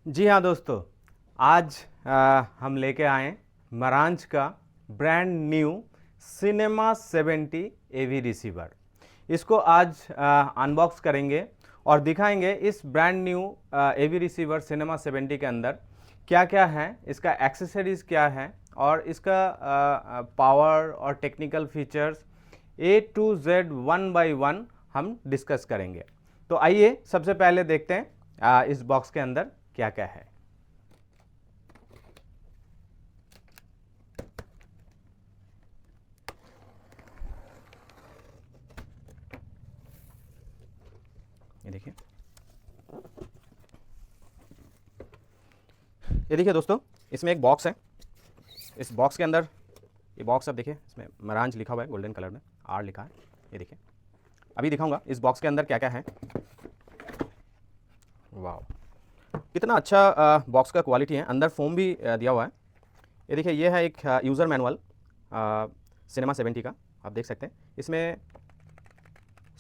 जी हाँ दोस्तों, आज हम लेके आए मरांज का ब्रांड न्यू सिनेमा 70 एवी रिसीवर। इसको आज अनबॉक्स करेंगे और दिखाएंगे इस ब्रांड न्यू एवी रिसीवर सिनेमा 70 के अंदर क्या क्या है, इसका एक्सेसरीज क्या है और इसका पावर और technical features A to Z one by one हम डिस्कस करेंगे। तो आइए सबसे पहले देखते हैं इस बॉक्स के अंदर क्या क्या है। ये देखिए, ये देखिए दोस्तों, इसमें एक बॉक्स है। इस बॉक्स के अंदर, ये बॉक्स आप देखिए, इसमें मरांज लिखा हुआ है, गोल्डन कलर में आर लिखा है। ये देखिए, अभी दिखाऊंगा इस बॉक्स के अंदर क्या क्या है। वाह, कितना अच्छा बॉक्स का क्वालिटी है। अंदर फोम भी दिया हुआ है। ये देखिए, ये है एक यूज़र मैनुअल सिनेमा 70 का। आप देख सकते हैं इसमें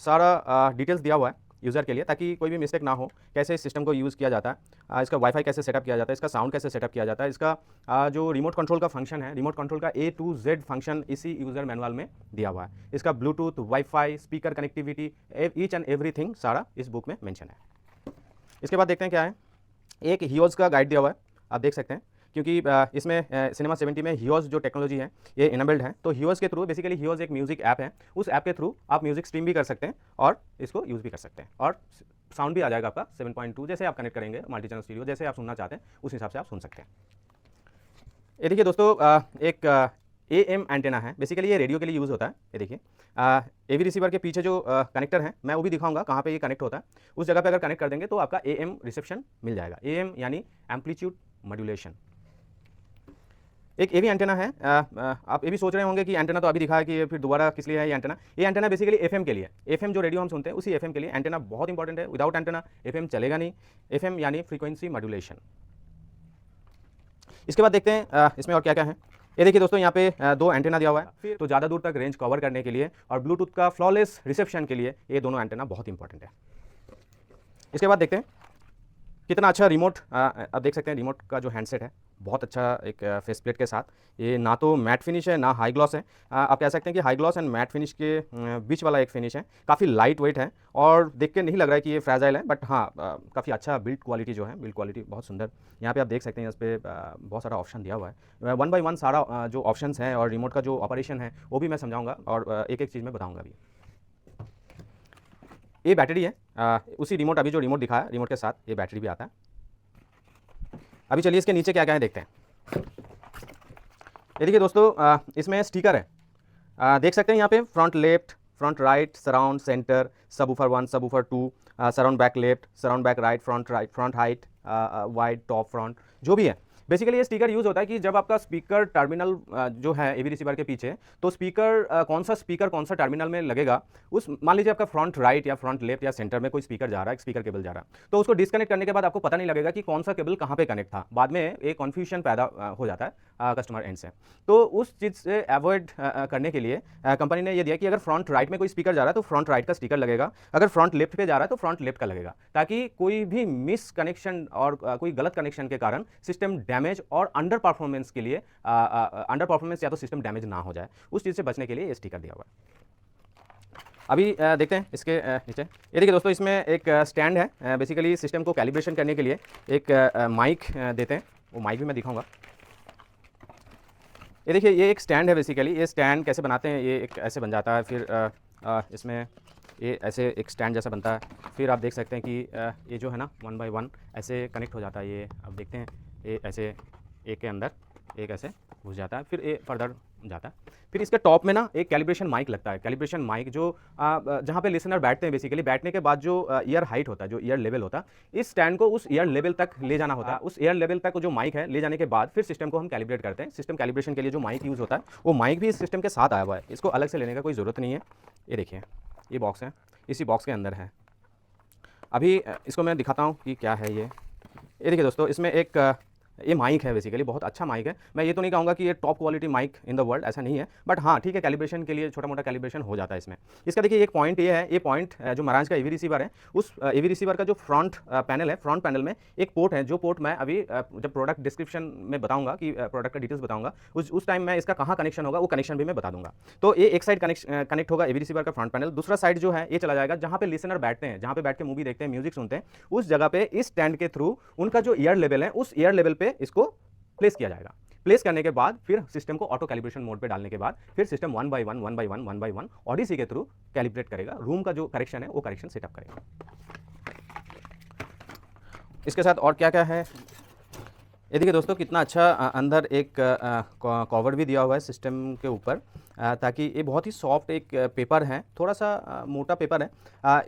सारा डिटेल्स दिया हुआ है यूज़र के लिए, ताकि कोई भी मिस्टेक ना हो। कैसे इस सिस्टम को यूज़ किया जाता है, इसका वाईफाई कैसे सेटअप किया जाता है, इसका साउंड कैसे सेटअप किया जाता है, इसका जो रिमोट कंट्रोल का फंक्शन है, रिमोट कंट्रोल का ए टू जेड फंक्शन इसी यूज़र मैनुअल में दिया हुआ है। इसका Bluetooth, wifi, speaker connectivity, each and everything सारा इस बुक में मेंशन है। इसके बाद देखते हैं क्या है। एक हियोज का गाइड दिया हुआ है, आप देख सकते हैं, क्योंकि इसमें सिनेमा 70 में हियोज जो टेक्नोलॉजी है ये इनेबल्ड है। तो हियोज के थ्रू, बेसिकली हियोज एक म्यूजिक ऐप है, उस ऐप के थ्रू आप म्यूजिक स्ट्रीम भी कर सकते हैं और इसको यूज़ भी कर सकते हैं, और साउंड भी आ जाएगा आपका 7.2। जैसे आप कनेक्ट करेंगे मल्टी चैनल स्टीरियो, जैसे आप सुनना चाहते हैं उस हिसाब से आप सुन सकते हैं। ये देखिए दोस्तों, एक AM एंटेना है, बेसिकली ये रेडियो के लिए यूज़ होता है। ये देखिए, एवी रिसीवर के पीछे जो कनेक्टर है, मैं वो भी दिखाऊंगा कहाँ पे ये कनेक्ट होता है। उस जगह पे अगर कनेक्ट कर देंगे तो आपका AM रिसेप्शन मिल जाएगा। AM यानी एम्पलीट्यूड मॉड्यूलेशन। एक एवी एंटेना है। आप ये भी सोच रहे होंगे कि एंटेना तो अभी दिखा है, कि फिर दोबारा किस लिए है ये एंटेना। ये एंटेना बेसिकली FM के लिए, FM जो रेडियो हम सुनते हैं उसी FM के लिए एंटेना बहुत इंपॉर्टेंट है। विदाउट एंटेना FM चलेगा नहीं। FM यानी फ्रीक्वेंसी मॉड्यूलेशन। इसके बाद देखते हैं इसमें और क्या क्या है। ये देखिए दोस्तों, यहाँ पे दो एंटेना दिया हुआ है, तो ज़्यादा दूर तक रेंज कवर करने के लिए और ब्लूटूथ का फ्लॉलेस रिसेप्शन के लिए ये दोनों एंटेना बहुत इंपॉर्टेंट है। इसके बाद देखते हैं कितना अच्छा रिमोट। आप देख सकते हैं रिमोट का जो हैंडसेट है, बहुत अच्छा एक फेस प्लेट के साथ। ये ना तो मैट फिनिश है ना हाई ग्लॉस है। आप कह सकते हैं कि high gloss and matte finish के बीच वाला एक फिनिश है। काफ़ी लाइट वेट है और देख के नहीं लग रहा है कि ये फ्रेजाइल है, बट हाँ काफ़ी अच्छा बिल्ड क्वालिटी जो है, बिल्ड क्वालिटी बहुत सुंदर। यहाँ पे आप देख सकते हैं इस पर बहुत सारा ऑप्शन दिया हुआ है। वन बाई वन सारा जो ऑप्शंस हैं और रिमोट का जो ऑपरेशन है वो भी मैं समझाऊँगा और एक एक चीज़ में बताऊँगा भी। ये बैटरी है, उसी रिमोट, अभी जो रिमोट दिखाया रिमोट के साथ ये बैटरी भी आता है। अभी चलिए इसके नीचे क्या क्या है देखते हैं। ये देखिए दोस्तों, इसमें स्टिकर है। देख सकते हैं यहाँ पे front left, front right, surround centre, subwoofer 1, subwoofer 2, surround back left, surround back right, front height, wide, top front, जो भी है। बेसिकली ये स्पीकर यूज़ होता है कि जब आपका स्पीकर टर्मिनल जो है एवी रिसीवर के पीछे, तो स्पीकर कौन सा टर्मिनल में लगेगा, उस मान लीजिए आपका फ्रंट राइट या फ्रंट लेफ्ट या सेंटर में कोई स्पीकर जा रहा है, स्पीकर केबल जा रहा है, तो उसको डिस्कनेक्ट करने के बाद आपको पता नहीं लगेगा कि कौन सा केबल कहाँ पे कनेक्ट था। बाद में एक कन्फ्यूजन पैदा हो जाता है कस्टमर एंड से। तो उस चीज़ से अवॉइड करने के लिए कंपनी ने ये दिया कि अगर फ्रंट राइट में कोई स्पीकर जा रहा है तो फ्रंट राइट का स्टिकर लगेगा, अगर फ्रंट लेफ्ट पे जा रहा है तो फ्रंट लेफ्ट का लगेगा, ताकि कोई भी मिस कनेक्शन और कोई गलत कनेक्शन के कारण सिस्टम डैमेज और अंडर परफॉर्मेंस के लिए अंडर परफॉर्मेंस या तो सिस्टम डैमेज ना हो जाए, उस चीज़ से बचने के लिए ये स्टिकर दिया हुआ है। अभी देखते हैं इसके नीचे। ये देखिए दोस्तों, इसमें एक स्टैंड है। बेसिकली सिस्टम को कैलिब्रेशन करने के लिए एक माइक देते हैं, वो माइक भी मैं दिखाऊंगा। ये देखिए, ये एक स्टैंड है। बेसिकली ये स्टैंड कैसे बनाते हैं, ये एक ऐसे बन जाता है, फिर इसमें ये ऐसे एक स्टैंड जैसा बनता है। फिर आप देख सकते हैं कि ये जो है ना, वन बाय वन ऐसे कनेक्ट हो जाता है। ये आप देखते हैं, ये ऐसे एक के अंदर एक ऐसे घुस जाता है, फिर ये फर्दर जाता है। फिर इसके टॉप में ना एक कैलिब्रेशन माइक लगता है। कैलिब्रेशन माइक जो जहाँ पे लिसनर बैठते हैं, बेसिकली बैठने के बाद जो ईयर हाइट होता है, जो ईयर लेवल होता है, इस स्टैंड को उस ईयर लेवल तक ले जाना होता है। उस ईयर लेवल तक जो माइक है ले जाने के बाद फिर सिस्टम को हम कैलिब्रेट करते हैं। सिस्टम कैलिब्रेशन के लिए जो माइक यूज़ होता है वो माइक भी इस सिस्टम के साथ आया हुआ है, इसको अलग से लेने का कोई ज़रूरत नहीं है। ये देखिए, ये बॉक्स है, इसी बॉक्स के अंदर है। अभी इसको मैं दिखाता हूँ कि क्या है ये। ये देखिए दोस्तों, इसमें एक ये माइक है बेसिकली, बहुत अच्छा माइक है। मैं ये तो नहीं कहूँगा कि ये top quality mic in the world, ऐसा नहीं है, बट हाँ ठीक है, कैलिब्रेशन के लिए छोटा मोटा कैलिब्रेशन हो जाता है इसमें। इसका देखिए एक पॉइंट ये है, ये पॉइंट जो महाराज का एवी रिसीवर है, उस एवी रिसीवर का जो फ्रंट पैनल है, फ्रंट पैनल में एक पोर्ट है, जो पोर्ट मैं अभी जब प्रोडक्ट डिस्क्रिप्शन में बताऊंगा कि प्रोडक्ट का डिटेल्स बताऊंगा, उस टाइम मैं इसका कहाँ कनेक्शन होगा वो कनेक्शन भी मैं बता दूंगा। तो ये एक साइड कनेक्ट होगा एवी रिसीवर का फ्रंट पैनल, दूसरा साइड जो है ये चला जाएगा जहाँ पे लिसनर बैठते हैं, जहाँ पे बैठ के मूवी देखते हैं, म्यूजिक सुनते हैं, उस जगह पे इस स्टैंड के थ्रू उनका जो ईयर लेवल है उस ईयर लेवल पे इसको प्लेस किया जाएगा। प्लेस करने के बाद फिर सिस्टम को ऑटो कैलिब्रेशन मोड पे डालने के बाद फिर system one by one Odyssey के थ्रू कैलिब्रेट करेगा, रूम का जो करेक्शन है वो करेक्शन सेटअप करेगा। इसके साथ और क्या क्या है, ये देखिए दोस्तों कितना अच्छा अंदर एक कवर भी दिया हुआ है सिस्टम के ऊपर, ताकि ये बहुत ही सॉफ्ट एक पेपर है, थोड़ा सा मोटा पेपर है।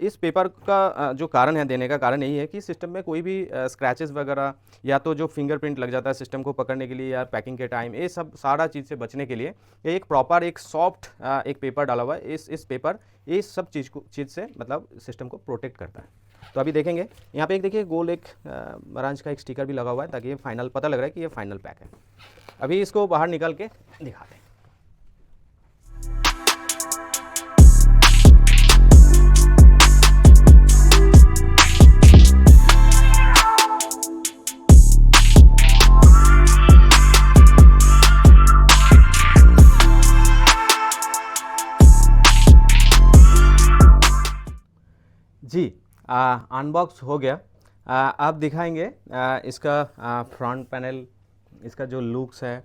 इस पेपर का जो कारण है देने का कारण यही है कि सिस्टम में कोई भी स्क्रैचेस वगैरह या तो जो फिंगरप्रिंट लग जाता है सिस्टम को पकड़ने के लिए या पैकिंग के टाइम, ये सब सारा चीज़ से बचने के लिए ये एक प्रॉपर एक सॉफ्ट एक पेपर डाला हुआ है। इस पेपर ये सब चीज़ से मतलब सिस्टम को प्रोटेक्ट करता है। तो अभी देखेंगे यहाँ पे एक देखिए गोल एक महाराज का एक स्टिकर भी लगा हुआ है, ताकि ये फाइनल पता लग रहा है कि ये फाइनल पैक है। अभी इसको बाहर निकाल के दिखाते हैं। जी अनबॉक्स हो गया। आप दिखाएंगे इसका फ्रंट पैनल, इसका जो लुक्स है,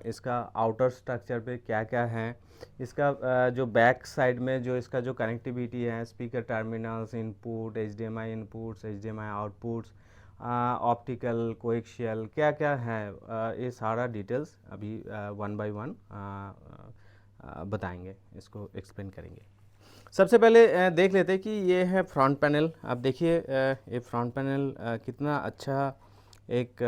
इसका आउटर स्ट्रक्चर पे क्या क्या है, इसका जो बैक साइड में जो इसका जो कनेक्टिविटी है, speaker terminals, input, HDMI inputs, HDMI outputs, optical, coaxial, क्या क्या है, ये सारा डिटेल्स अभी वन बाय वन बताएंगे, इसको एक्सप्लेन करेंगे। सबसे पहले देख लेते हैं कि ये है फ्रंट पैनल। आप देखिए ये फ्रंट पैनल कितना अच्छा एक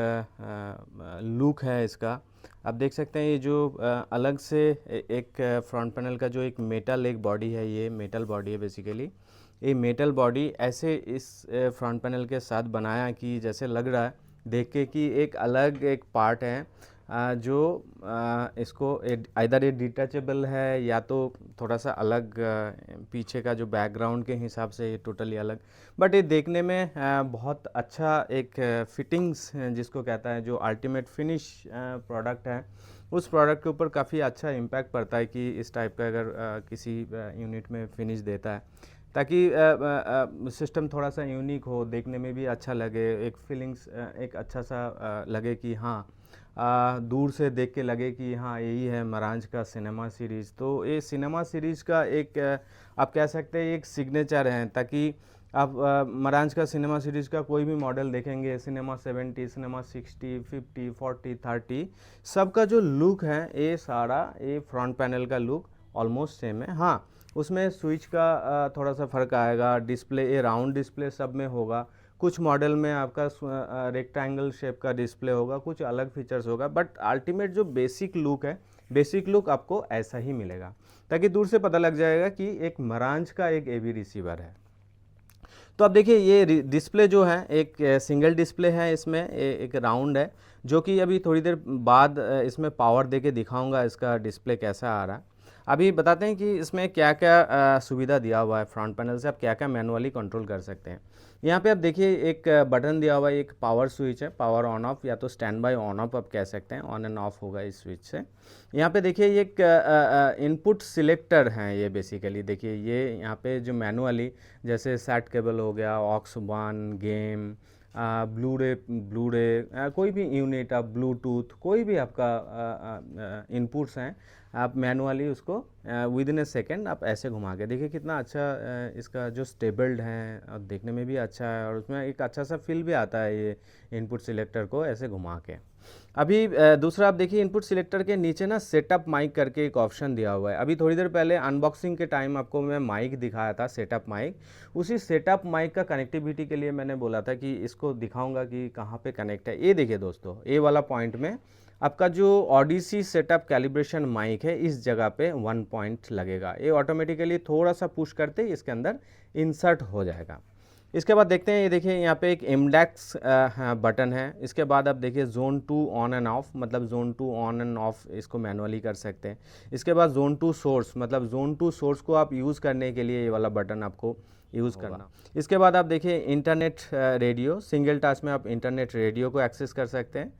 लुक है इसका। आप देख सकते हैं ये जो अलग से एक फ्रंट पैनल का जो एक मेटल एक बॉडी है, ये मेटल बॉडी है बेसिकली। ये मेटल बॉडी ऐसे इस फ्रंट पैनल के साथ बनाया कि जैसे लग रहा है देख के कि एक अलग एक पार्ट है जो इसको आइदर ये डिटैचेबल है या तो थोड़ा सा अलग पीछे का जो बैकग्राउंड के हिसाब से ये टोटली अलग, बट ये देखने में बहुत अच्छा एक फिटिंग्स जिसको कहता है, जो अल्टीमेट फिनिश प्रोडक्ट है, उस प्रोडक्ट के ऊपर काफ़ी अच्छा इम्पैक्ट पड़ता है कि इस टाइप का अगर किसी यूनिट में फिनिश देता है, ताकि सिस्टम थोड़ा सा यूनिक हो, देखने में भी अच्छा लगे, एक फीलिंग्स एक अच्छा सा लगे कि हाँ दूर से देख के लगे कि हाँ यही है महाराज का सिनेमा सीरीज़। तो ये सिनेमा सीरीज़ का एक आप कह सकते हैं एक सिग्नेचर है, ताकि आप महाराज का सिनेमा सीरीज़ का कोई भी मॉडल देखेंगे, सिनेमा 70, सिनेमा 60, 50, 40, 30, सबका जो लुक है ये सारा ये फ्रंट पैनल का लुक ऑलमोस्ट सेम है। हाँ उसमें स्विच का थोड़ा सा फ़र्क आएगा, डिस्प्ले ये राउंड डिस्प्ले सब में होगा, कुछ मॉडल में आपका रेक्टेंगल शेप का डिस्प्ले होगा, कुछ अलग फीचर्स होगा, बट अल्टीमेट जो बेसिक लुक है, बेसिक लुक आपको ऐसा ही मिलेगा, ताकि दूर से पता लग जाएगा कि एक महाराज का एक एवी रिसीवर है। तो अब देखिए ये डिस्प्ले जो है एक सिंगल डिस्प्ले है, इसमें एक राउंड है, जो कि अभी थोड़ी देर बाद इसमें पावर दे के दिखाऊँगा इसका डिस्प्ले कैसा आ रहा है। अभी बताते हैं कि इसमें क्या क्या सुविधा दिया हुआ है फ्रंट पैनल से, आप क्या क्या मैनुअली कंट्रोल कर सकते हैं। यहाँ पे आप देखिए एक बटन दिया हुआ है, एक पावर स्विच है, पावर ऑन ऑफ या तो स्टैंड बाय ऑन ऑफ आप कह सकते हैं, ऑन एंड ऑफ होगा इस स्विच से। यहाँ पे देखिए ये एक इनपुट सिलेक्टर है, ये बेसिकली देखिए ये यहाँ पे जो मैनुअली जैसे सेट केबल हो गया, ऑक्स 1, गेम, ब्लूरे कोई भी यूनिट, आप ब्लूटूथ कोई भी आपका इनपुट्स हैं, आप मैनुअली उसको विद इन ए सेकेंड आप ऐसे घुमा के देखिए कितना अच्छा इसका जो स्टेबल्ड है और देखने में भी अच्छा है, और उसमें एक अच्छा सा फील भी आता है ये इनपुट सिलेक्टर को ऐसे घुमा के। अभी दूसरा आप देखिए इनपुट सिलेक्टर के नीचे ना सेटअप माइक करके एक ऑप्शन दिया हुआ है। अभी थोड़ी देर पहले अनबॉक्सिंग के टाइम आपको मैं माइक दिखाया था, सेटअप माइक, उसी सेटअप माइक का कनेक्टिविटी के लिए मैंने बोला था कि इसको दिखाऊंगा कि कहाँ पे कनेक्ट है। ये देखिए दोस्तों, ये वाला पॉइंट में आपका जो ऑडिसी सेटअप कैलिब्रेशन माइक है इस जगह पे 1 पॉइंट लगेगा, ये ऑटोमेटिकली थोड़ा सा पुश करते ही इसके अंदर इंसर्ट हो जाएगा। इसके बाद देखते हैं, ये देखिए यहाँ पे एक एमडेक्स बटन है। इसके बाद आप देखिए जोन 2 ऑन एंड ऑफ, मतलब जोन 2 ऑन एंड ऑफ इसको मैनुअली कर सकते हैं। इसके बाद जोन 2 सोर्स, मतलब जोन 2 सोर्स को आप यूज़ करने के लिए ये वाला बटन आपको यूज़ करना। इसके बाद आप देखिए इंटरनेट रेडियो, सिंगल टच में आप इंटरनेट रेडियो को एक्सेस कर सकते हैं,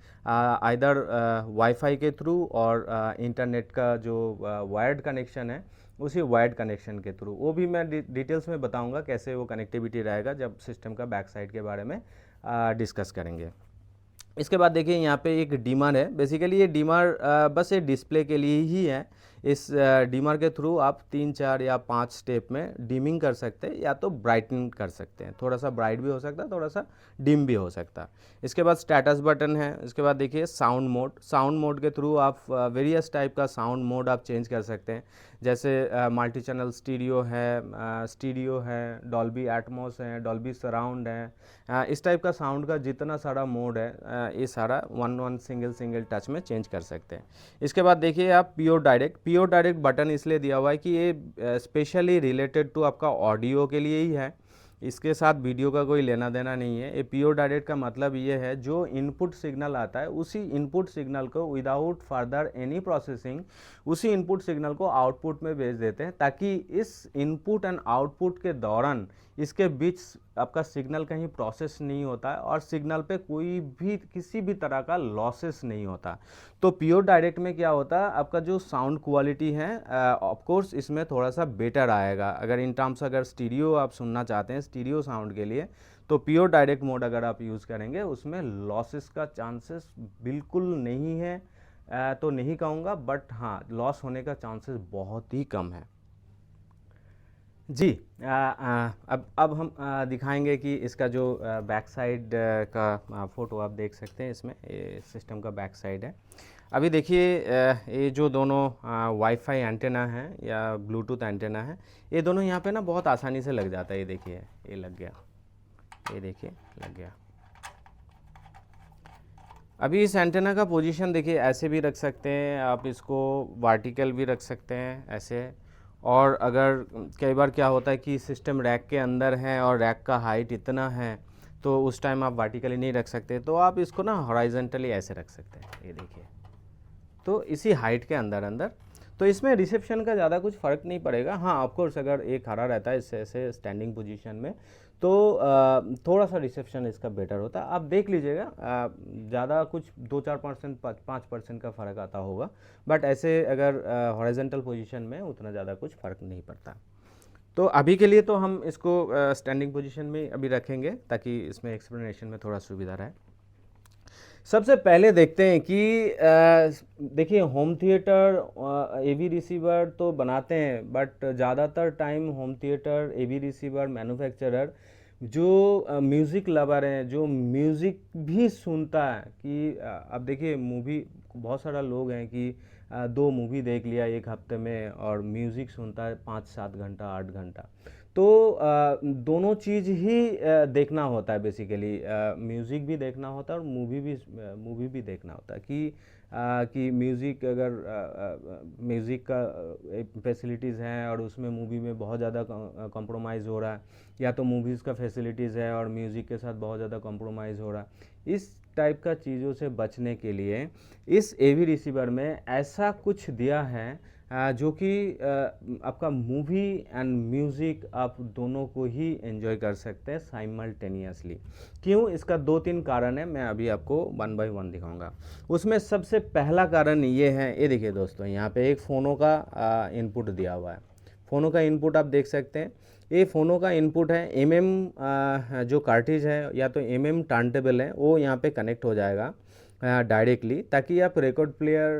आइदर वाईफाई के थ्रू और इंटरनेट का जो वायर्ड कनेक्शन है उसी वायर्ड कनेक्शन के थ्रू। वो भी मैं डिटेल्स में बताऊंगा कैसे वो कनेक्टिविटी रहेगा जब सिस्टम का बैक साइड के बारे में डिस्कस करेंगे। इसके बाद देखिए यहाँ पे एक डीमर है। बेसिकली ये डीमर बस ये डिस्प्ले के लिए ही है। इस डीमर के थ्रू आप 3, 4 या 5 स्टेप में डिमिंग कर सकते हैं या तो ब्राइटन कर सकते हैं। थोड़ा सा ब्राइट भी हो सकता है, थोड़ा सा डिम भी हो सकता है। इसके बाद स्टेटस बटन है। इसके बाद देखिए साउंड मोड, साउंड मोड के थ्रू आप वेरियस टाइप का साउंड मोड आप चेंज कर सकते हैं, जैसे मल्टी चैनल स्टीरियो है, डॉल्बी एटमॉस है, डॉल्बी सराउंड है। इस टाइप का साउंड का जितना सारा मोड है ये सारा वन सिंगल टच में चेंज कर सकते हैं। इसके बाद देखिए आप प्योर डायरेक्ट बटन इसलिए दिया हुआ है कि ये स्पेशली रिलेटेड टू आपका ऑडियो के लिए ही है, इसके साथ वीडियो का कोई लेना देना नहीं है। ये प्योर डायरेक्ट का मतलब ये है जो इनपुट सिग्नल आता है उसी इनपुट सिग्नल को विदाउट फर्दर एनी प्रोसेसिंग उसी इनपुट सिग्नल को आउटपुट में भेज देते हैं, ताकि इस इनपुट एंड आउटपुट के दौरान इसके बीच आपका सिग्नल कहीं प्रोसेस नहीं होता है और सिग्नल पे कोई भी किसी भी तरह का लॉसेस नहीं होता। तो प्योर डायरेक्ट में क्या होता है, आपका जो साउंड क्वालिटी है ऑफ कोर्स इसमें थोड़ा सा बेटर आएगा। अगर इन टर्म्स अगर स्टीरियो आप सुनना चाहते हैं स्टीरियो साउंड के लिए, तो प्योर डायरेक्ट मोड अगर आप यूज़ करेंगे उसमें लॉसेस का चांसेस बिल्कुल नहीं है, तो नहीं कहूँगा, बट हाँ लॉस होने का चांसेस बहुत ही कम है जी। अब हम दिखाएंगे कि इसका जो बैक साइड का फ़ोटो आप देख सकते हैं। इसमें ये सिस्टम का बैक साइड है। अभी देखिए ये जो दोनों वाईफाई एंटेना है या ब्लूटूथ एंटेना है, ये दोनों यहाँ पे ना बहुत आसानी से लग जाता है। ये देखिए ये लग गया, ये देखिए लग गया। अभी इस एंटेना का पोजीशन देखिए, ऐसे भी रख सकते हैं आप, इसको वर्टिकल भी रख सकते हैं ऐसे। और अगर कई बार क्या होता है कि सिस्टम रैक के अंदर है और रैक का हाइट इतना है तो उस टाइम आप वर्टिकली नहीं रख सकते, तो आप इसको ना हॉरिजॉन्टली ऐसे रख सकते हैं। ये देखिए, तो इसी हाइट के अंदर तो इसमें रिसेप्शन का ज़्यादा कुछ फ़र्क नहीं पड़ेगा। हाँ ऑफकोर्स अगर एक खड़ा रहता है इससे ऐसे स्टैंडिंग पोजीशन में तो थोड़ा सा रिसेप्शन इसका बेटर होता है। आप देख लीजिएगा ज़्यादा कुछ 2-4%, 5% का फ़र्क आता होगा, बट ऐसे अगर हॉरिजॉन्टल पोजीशन में उतना ज़्यादा कुछ फ़र्क नहीं पड़ता। तो अभी के लिए तो हम इसको स्टैंडिंग पोजीशन में अभी रखेंगे ताकि इसमें एक्सप्लेनेशन में थोड़ा सुविधा रहे। सबसे पहले देखते हैं कि देखिए होम थिएटर एवी रिसीवर तो बनाते हैं, बट ज़्यादातर टाइम होम थिएटर एवी रिसीवर मैन्युफैक्चरर जो म्यूज़िक लवर हैं, जो म्यूज़िक भी सुनता है कि अब देखिए मूवी, बहुत सारा लोग हैं कि 2 मूवी देख लिया एक हफ्ते में और म्यूज़िक सुनता है 5-7 घंटा 8 घंटा। तो दोनों चीज़ ही देखना होता है बेसिकली, म्यूज़िक भी देखना होता है और मूवी भी देखना होता है कि म्यूज़िक अगर म्यूज़िक का फैसिलिटीज़ हैं और उसमें मूवी में बहुत ज़्यादा कॉम्प्रोमाइज़ हो रहा है, या तो मूवीज़ का फैसिलिटीज़ है और म्यूज़िक के साथ बहुत ज़्यादा कॉम्प्रोमाइज़ हो रहा है। इस टाइप का चीज़ों से बचने के लिए इस एवी रिसीवर में ऐसा कुछ दिया है जो कि आपका मूवी एंड म्यूज़िक आप दोनों को ही एंजॉय कर सकते हैं साइमल्टेनियसली। क्यों, इसका 2-3 कारण है, मैं अभी आपको 1 बाय 1 दिखाऊंगा। उसमें सबसे पहला कारण ये है, ये देखिए दोस्तों यहाँ पे एक फ़ोनो का इनपुट दिया हुआ है। फ़ोनो का इनपुट आप देख सकते हैं, ये फ़ोनो का इनपुट है। जो कार्ट्रिज है या तो टर्नटेबल है वो यहाँ पे कनेक्ट हो जाएगा डायरेक्टली, ताकि आप रिकॉर्ड प्लेयर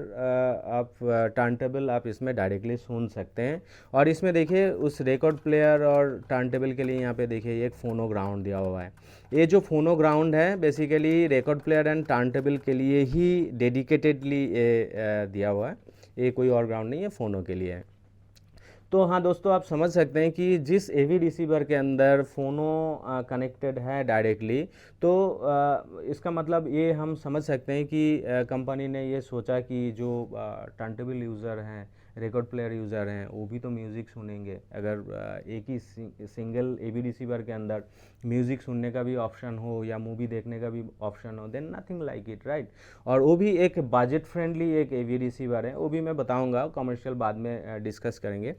आप टर्नटेबल आप इसमें डायरेक्टली सुन सकते हैं। और इसमें देखिए उस रिकॉर्ड प्लेयर और टर्नटेबल के लिए यहाँ पे देखिए एक फ़ोनो ग्राउंड दिया हुआ है। ये जो फ़ोनो ग्राउंड है basically record player and turntable के लिए ही डेडिकेटेडली दिया हुआ है, ये कोई और ग्राउंड नहीं है, फ़ोनो के लिए है। तो हाँ दोस्तों, आप समझ सकते हैं कि जिस एवी रिसीवर के अंदर फ़ोनो कनेक्टेड है डायरेक्टली, तो इसका मतलब ये हम समझ सकते हैं कि कंपनी ने ये सोचा कि जो टर्नटेबल यूज़र हैं रिकॉर्ड प्लेयर यूज़र हैं, वो भी तो म्यूज़िक सुनेंगे। अगर एक ही सिंगल AV रिसीवर के अंदर म्यूज़िक सुनने का भी ऑप्शन हो या मूवी देखने का भी ऑप्शन हो, then nothing like it, right. और वो भी एक बजट फ्रेंडली एक AV रिसीवर है, वो भी मैं बताऊंगा, कमर्शियल बाद में डिस्कस करेंगे।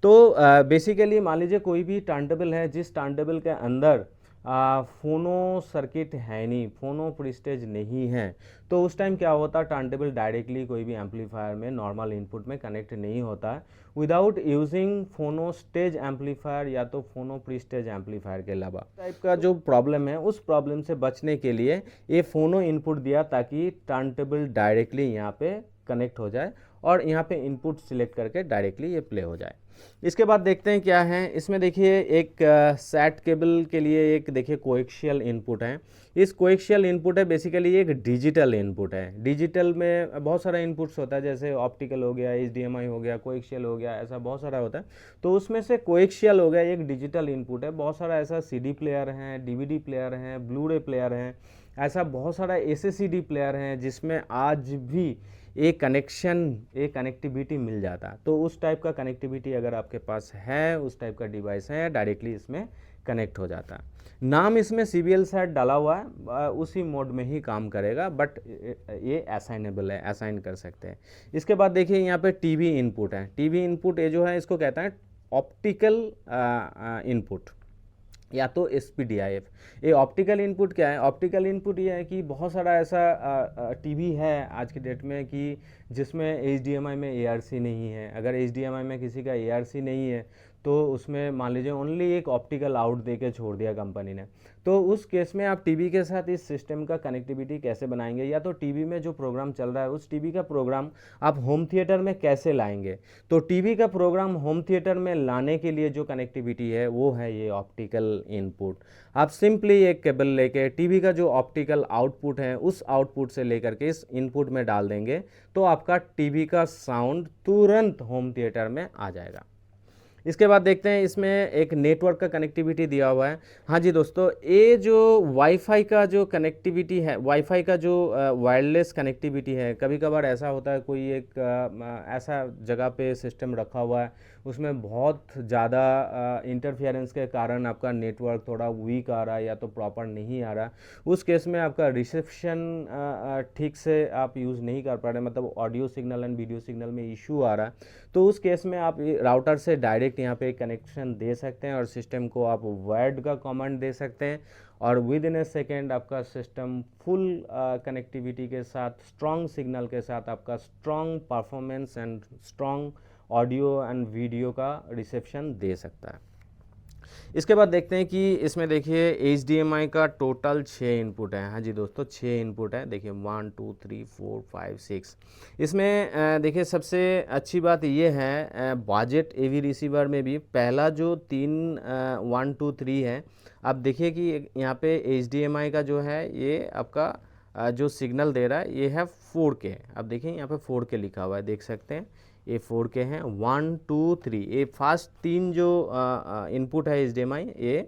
तो बेसिकली मान लीजिए कोई भी टर्नटेबल है, जिस टर्नटेबल के अंदर फोनो सर्किट है नहीं, फोनो प्रीस्टेज नहीं है, तो उस टाइम क्या होता है, टर्नटेबल डायरेक्टली कोई भी एम्पलीफायर में नॉर्मल इनपुट में कनेक्ट नहीं होता है विदाउट यूजिंग फोनो स्टेज एम्पलीफायर या तो फोनो प्रीस्टेज एम्पलीफायर के अलावा। टाइप का जो प्रॉब्लम है, उस प्रॉब्लम से बचने के लिए ये फोनो इनपुट दिया ताकि टर्नटेबल डायरेक्टली यहाँ पे कनेक्ट हो जाए और यहाँ पे इनपुट सिलेक्ट करके डायरेक्टली ये प्ले हो जाए। इसके बाद देखते हैं क्या है इसमें। देखिए एक सैट केबल के लिए एक देखिए कोएक्सियल इनपुट है। इस कोएक्सियल इनपुट है बेसिकली एक डिजिटल इनपुट है। डिजिटल में बहुत सारा इनपुट्स होता है, जैसे ऑप्टिकल हो गया, HDMI हो गया, कोएक्सियल हो गया, ऐसा बहुत सारा होता है। तो उसमें से कोएक्सियल हो गया एक डिजिटल इनपुट है। बहुत सारा ऐसा CD प्लेयर हैं, DVD प्लेयर हैं, ब्लू-रे प्लेयर हैं, ऐसा बहुत सारा SACD प्लेयर हैं जिसमें आज भी एक कनेक्टिविटी मिल जाता है। तो उस टाइप का कनेक्टिविटी अगर आपके पास है, उस टाइप का डिवाइस है, डायरेक्टली इसमें कनेक्ट हो जाता है। नाम इसमें CBL सैट डाला हुआ है, उसी मोड में ही काम करेगा, बट ये असाइनेबल है, असाइन कर सकते हैं। इसके बाद देखिए यहाँ पे TV इनपुट है। TV इनपुट ये जो है इसको कहता है ऑप्टिकल इनपुट या तो SPDIF। ये ऑप्टिकल इनपुट क्या है? ऑप्टिकल इनपुट ये है कि बहुत सारा ऐसा TV है आज की डेट में कि जिसमें HDMI में ARC नहीं है। अगर HDMI में किसी का ARC नहीं है तो उसमें मान लीजिए ओनली एक ऑप्टिकल आउट दे के छोड़ दिया कंपनी ने, तो उस केस में आप टीवी के साथ इस सिस्टम का कनेक्टिविटी कैसे बनाएंगे, या तो टीवी में जो प्रोग्राम चल रहा है उस टीवी का प्रोग्राम आप होम थिएटर में कैसे लाएंगे। तो टीवी का प्रोग्राम होम थिएटर में लाने के लिए जो कनेक्टिविटी है वो है ये ऑप्टिकल इनपुट। आप सिंपली एक केबल लेके टीवी का जो ऑप्टिकल आउटपुट है उस आउटपुट से लेकर के इस इनपुट में डाल देंगे तो आपका टीवी का साउंड तुरंत होम थिएटर में आ जाएगा। इसके बाद देखते हैं इसमें एक नेटवर्क का कनेक्टिविटी दिया हुआ है। हाँ जी दोस्तों, ये जो वाईफाई का जो कनेक्टिविटी है, वाईफाई का जो वायरलेस कनेक्टिविटी है, कभी कभार ऐसा होता है कोई एक ऐसा जगह पे सिस्टम रखा हुआ है उसमें बहुत ज़्यादा इंटरफेरेंस के कारण आपका नेटवर्क थोड़ा वीक आ रहा है या तो प्रॉपर नहीं आ रहा, उस केस में आपका रिसेप्शन ठीक से आप यूज़ नहीं कर पा रहे, मतलब audio signal and video signal में इशू आ रहा है, तो उस केस में आप राउटर से डायरेक्ट यहाँ पे कनेक्शन दे सकते हैं और सिस्टम को आप वर्ड का कमांड दे सकते हैं और विद इन ए सेकेंड आपका सिस्टम फुल कनेक्टिविटी के साथ, स्ट्रॉन्ग सिग्नल के साथ आपका strong performance and strong audio and video का रिसेप्शन दे सकता है। इसके बाद देखते हैं कि इसमें देखिए HDMI का टोटल 6 इनपुट है। हाँ जी दोस्तों, 6 इनपुट है। देखिए 1 2 3 4 5 6। इसमें देखिए सबसे अच्छी बात ये है बजट AV रिसीवर में भी पहला जो 1 2 3 है, आप देखिए कि यहाँ पे HDMI का जो है ये आपका जो सिग्नल दे रहा है ये है 4K। अब देखिए यहाँ पे 4K लिखा हुआ है, देख सकते हैं ये 4K है। 1 2 3 ये फर्स्ट 3 जो इनपुट है HDMI ये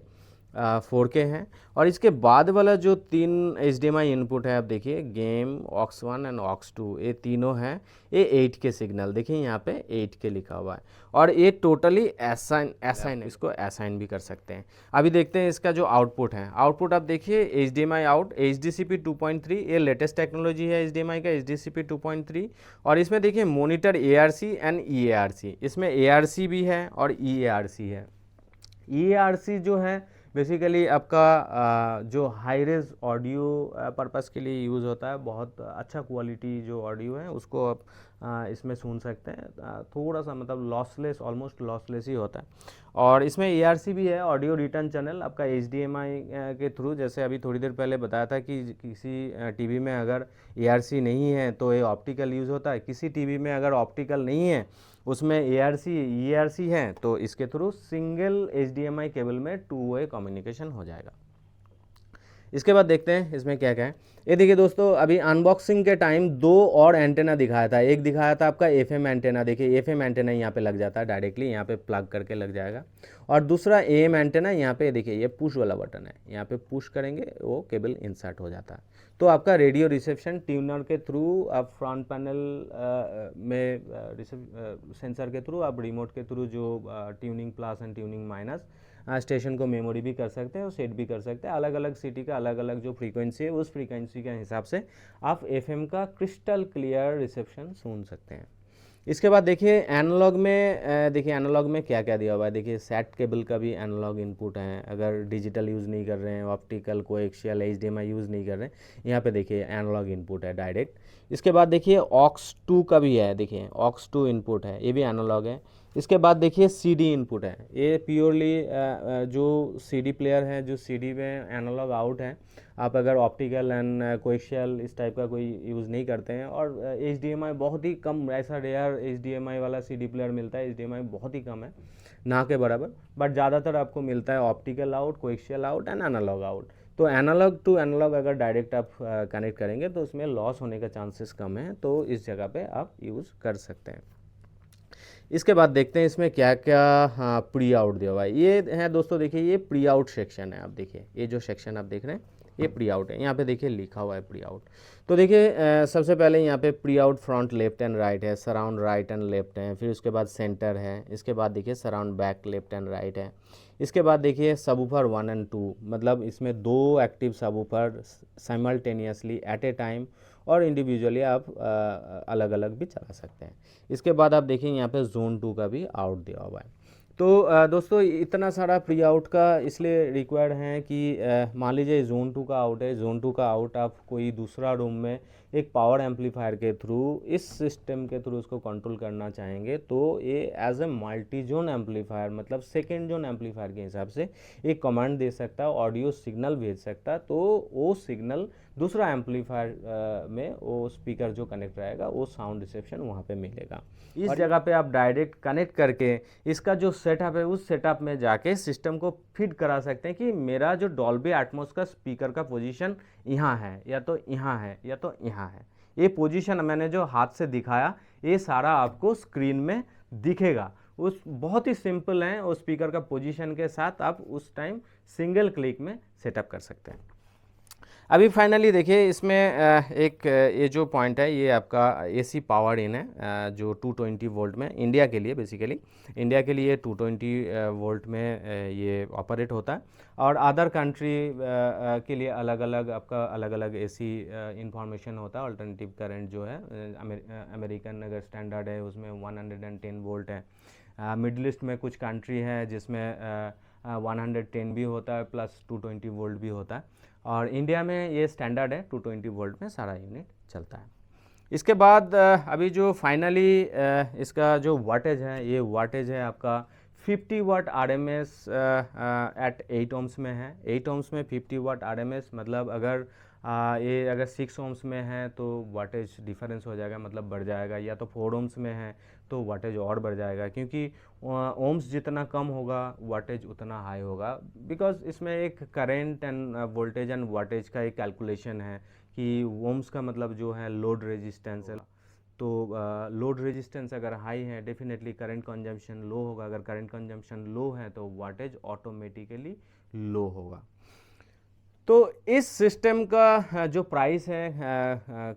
4K है, और इसके बाद वाला जो 3 HDMI इनपुट है आप देखिए गेम, ऑक्स 1 एंड ऑक्स 2, ये तीनों हैं ये 8K सिग्नल। देखिए यहाँ पे 8K लिखा हुआ है और ये टोटली असाइन इसको असाइन भी कर सकते हैं। अभी देखते हैं इसका जो आउटपुट है। आउटपुट आप देखिए HDMI आउट HDCP 2.3, ये लेटेस्ट टेक्नोलॉजी है HDMI का HDCP 2.3, और इसमें देखिए मॉनिटर ARC एंड EARC, इसमें ARC भी है और EARC है। EARC जो है बेसिकली आपका जो हाई रेज ऑडियो पर्पस के लिए यूज़ होता है, बहुत अच्छा क्वालिटी जो ऑडियो है उसको आप इसमें सुन सकते हैं। थोड़ा सा मतलब लॉसलेस, ऑलमोस्ट लॉसलेस ही होता है। और इसमें ARC भी है, ऑडियो रिटर्न चैनल आपका HDMI के थ्रू, जैसे अभी थोड़ी देर पहले बताया था कि किसी टीवी में अगर ARC नहीं है तो ये ऑप्टिकल यूज़ होता है, किसी टीवी में अगर ऑप्टिकल नहीं है उसमें ARC EARC है तो इसके थ्रू सिंगल HDMI केबल में 2 वे कम्युनिकेशन हो जाएगा। इसके बाद देखते हैं इसमें क्या क्या है। ये देखिए दोस्तों, अभी अनबॉक्सिंग के टाइम दो और एंटेना दिखाया था। एक दिखाया था आपका एफएम एंटेना, देखिए एफएम एंटेना यहाँ पे लग जाता है डायरेक्टली, यहाँ पे प्लग करके लग जाएगा। और दूसरा एएम एंटेना, यहाँ पे देखिए ये पुश वाला बटन है, यहाँ पे पुश करेंगे वो केबल इंसर्ट हो जाता है। तो आपका रेडियो रिसेप्शन ट्यूनर के थ्रू आप फ्रंट पैनल में सेंसर के थ्रू आप रिमोट के थ्रू जो tuning plus and tuning minus station को मेमोरी भी कर सकते हैं और सेट भी कर सकते हैं। अलग अलग सिटी का अलग अलग जो फ्रीक्वेंसी है उस फ्रीक्वेंसी के हिसाब से आप एफएम का क्रिस्टल क्लियर रिसेप्शन सुन सकते हैं। इसके बाद देखिए एनालॉग में, देखिए एनालॉग में क्या क्या दिया हुआ है। देखिए सेट केबल का भी एनालॉग इनपुट है, अगर डिजिटल यूज़ नहीं कर रहे हैं, ऑप्टिकल कोएक्सियल एचडीएमआई यूज़ नहीं कर रहे हैं, यहाँ पे देखिए एनालॉग इनपुट है डायरेक्ट। इसके बाद देखिए ऑक्स 2 का भी है, देखिए ऑक्स 2 इनपुट है, ये भी एनालॉग है। इसके बाद देखिए सीडी इनपुट है, ये प्योरली जो सीडी प्लेयर है, जो सीडी में एनालॉग आउट है। आप अगर ऑप्टिकल एंड कोएक्सियल इस टाइप का कोई यूज़ नहीं करते हैं, और एचडीएमआई बहुत ही कम, ऐसा रेयर एचडीएमआई वाला सीडी प्लेयर मिलता है, एचडीएमआई बहुत ही कम है, ना के बराबर, बट ज़्यादातर आपको मिलता है optical out, coaxial out and analog out. तो एनालॉग टू एनालॉग अगर डायरेक्ट आप कनेक्ट करेंगे तो उसमें लॉस होने का चांसेस कम है, तो इस जगह पे आप यूज़ कर सकते हैं। इसके बाद देखते हैं इसमें क्या क्या प्री आउट दिया हुआ है। ये है दोस्तों, देखिए ये प्री आउट सेक्शन है। आप देखिए ये जो सेक्शन आप देख रहे हैं ये प्री आउट है, यहाँ पे देखिए लिखा हुआ है प्री आउट। तो देखिए सबसे पहले यहाँ पे pre out front left and right है, सराउंड राइट एंड लेफ्ट है, फिर उसके बाद सेंटर है, इसके बाद देखिए surround back left and right है। इसके बाद देखिए सबवूफर 1 एंड 2, मतलब इसमें दो एक्टिव सबवूफर साइमल्टेनियसली एट ए टाइम और इंडिविजुअली आप अलग अलग भी चला सकते हैं। इसके बाद आप देखिए यहाँ पे जोन 2 का भी आउट दिया हुआ है। तो दोस्तों इतना सारा प्री आउट का इसलिए रिक्वायर्ड है कि मान लीजिए जोन 2 का आउट है, जोन 2 का आउट आप कोई दूसरा रूम में एक पावर एम्पलीफायर के थ्रू, इस सिस्टम के थ्रू उसको कंट्रोल करना चाहेंगे, तो ये as a multi zone amplifier, मतलब सेकेंड जोन एम्पलीफायर के हिसाब से एक कमांड दे सकता है, ऑडियो सिग्नल भेज सकता है। तो वो सिग्नल दूसरा एम्पलीफायर में वो स्पीकर जो कनेक्ट रहेगा वो साउंड रिसेप्शन वहाँ पे मिलेगा। इस जगह पे आप डायरेक्ट कनेक्ट करके इसका जो सेटअप है उस सेटअप में जाके सिस्टम को फिट करा सकते हैं कि मेरा जो डॉल्बी एटमॉस का स्पीकर का पोजीशन यहाँ है, या तो यहाँ है, या तो यहाँ है। ये पोजीशन मैंने जो हाथ से दिखाया ये सारा आपको स्क्रीन में दिखेगा। उस बहुत ही सिंपल है, उस स्पीकर का पोजीशन के साथ आप उस टाइम सिंगल क्लिक में सेटअप कर सकते हैं। अभी फाइनली देखिए इसमें एक ये जो पॉइंट है ये आपका एसी पावर इन है, जो 220 वोल्ट में, इंडिया के लिए बेसिकली, इंडिया के लिए 220 वोल्ट में ये ऑपरेट होता है। और अदर कंट्री के लिए अलग अलग आपका अलग अलग एसी इंफॉर्मेशन होता है। अल्टरनेटिव करंट जो है अमेरिकन अगर स्टैंडर्ड है उसमें 110 वोल्ट है। मिडल ईस्ट में कुछ कंट्री है जिसमें 110 भी होता है प्लस 220 वोल्ट भी होता है, और इंडिया में ये स्टैंडर्ड है 220 वोल्ट में सारा यूनिट चलता है। इसके बाद अभी जो फाइनली इसका जो वाटेज है, ये वाटेज है आपका 50 वाट RMS एट 8 ohms में है। 8 ohms में 50 वाट RMS, मतलब अगर ये अगर 6 ohms में है तो वाटेज डिफरेंस हो जाएगा, मतलब बढ़ जाएगा, या तो 4 ohms में है तो वाटेज और बढ़ जाएगा, क्योंकि ओम्स जितना कम होगा वाटेज उतना हाई होगा, बिकॉज इसमें एक current end voltage and wattage का एक कैलकुलेशन है कि ओम्स का मतलब जो है लोड रेजिस्टेंस है। तो लोड रेजिस्टेंस अगर हाई है डेफिनेटली करंट कंजम्पशन लो होगा, अगर करंट कंजम्पशन लो है तो वाटेज ऑटोमेटिकली लो होगा। तो इस सिस्टम का जो प्राइस है,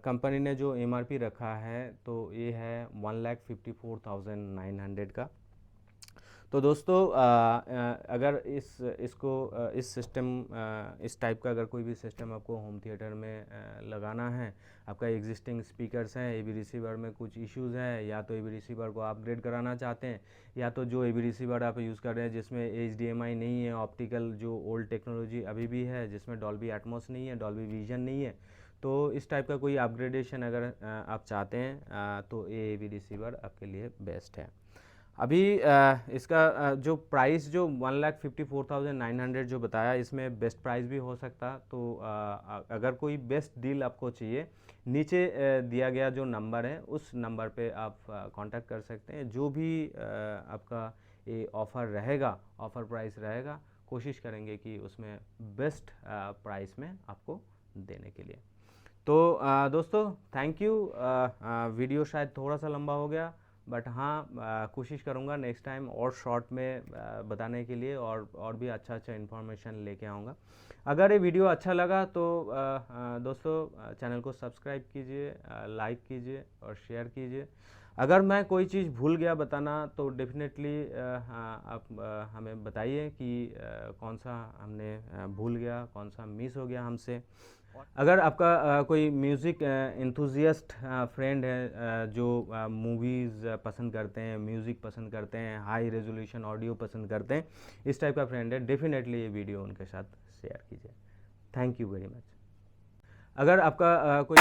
कंपनी ने जो MRP रखा है तो ये है 1,54,900 का। तो दोस्तों अगर इस सिस्टम इस टाइप का अगर कोई भी सिस्टम आपको होम थिएटर में लगाना है, आपका एग्जिस्टिंग स्पीकर्स हैं, AV रिसीवर में कुछ इश्यूज़ हैं, या तो AV रिसीवर को अपग्रेड कराना चाहते हैं, या तो जो AV रिसीवर आप यूज़ कर रहे हैं जिसमें HDMI नहीं है, ऑप्टिकल जो ओल्ड टेक्नोलॉजी अभी भी है जिसमें डॉल्बी एटमॉस नहीं है, डॉल्बी विजन नहीं है, तो इस टाइप का कोई अपग्रेडेशन अगर आप चाहते हैं तो ये AV रिसीवर आपके लिए बेस्ट है। अभी इसका जो प्राइस जो 1,54,900 जो बताया, इसमें बेस्ट प्राइस भी हो सकता। तो अगर कोई बेस्ट डील आपको चाहिए, नीचे दिया गया जो नंबर है उस नंबर पे आप कांटेक्ट कर सकते हैं। जो भी आपका ये ऑफ़र रहेगा, ऑफ़र प्राइस रहेगा, कोशिश करेंगे कि उसमें बेस्ट प्राइस में आपको देने के लिए। तो दोस्तों थैंक यू। वीडियो शायद थोड़ा सा लंबा हो गया, बट हाँ कोशिश करूँगा नेक्स्ट टाइम और शॉर्ट में बताने के लिए, और भी अच्छा इन्फॉर्मेशन लेके आऊँगा। अगर ये वीडियो अच्छा लगा तो दोस्तों चैनल को सब्सक्राइब कीजिए, लाइक कीजिए और शेयर कीजिए। अगर मैं कोई चीज़ भूल गया बताना तो डेफिनेटली आप हमें बताइए कि कौन सा हमने भूल गया, कौन सा मिस हो गया हमसे। अगर आपका कोई म्यूज़िक एंथुजियास्ट फ्रेंड है जो मूवीज़ पसंद करते हैं, म्यूज़िक पसंद करते हैं, हाई रेजोल्यूशन ऑडियो पसंद करते हैं, इस टाइप का फ्रेंड है, डेफिनेटली ये वीडियो उनके साथ शेयर कीजिए। Thank you very much. अगर आपका कोई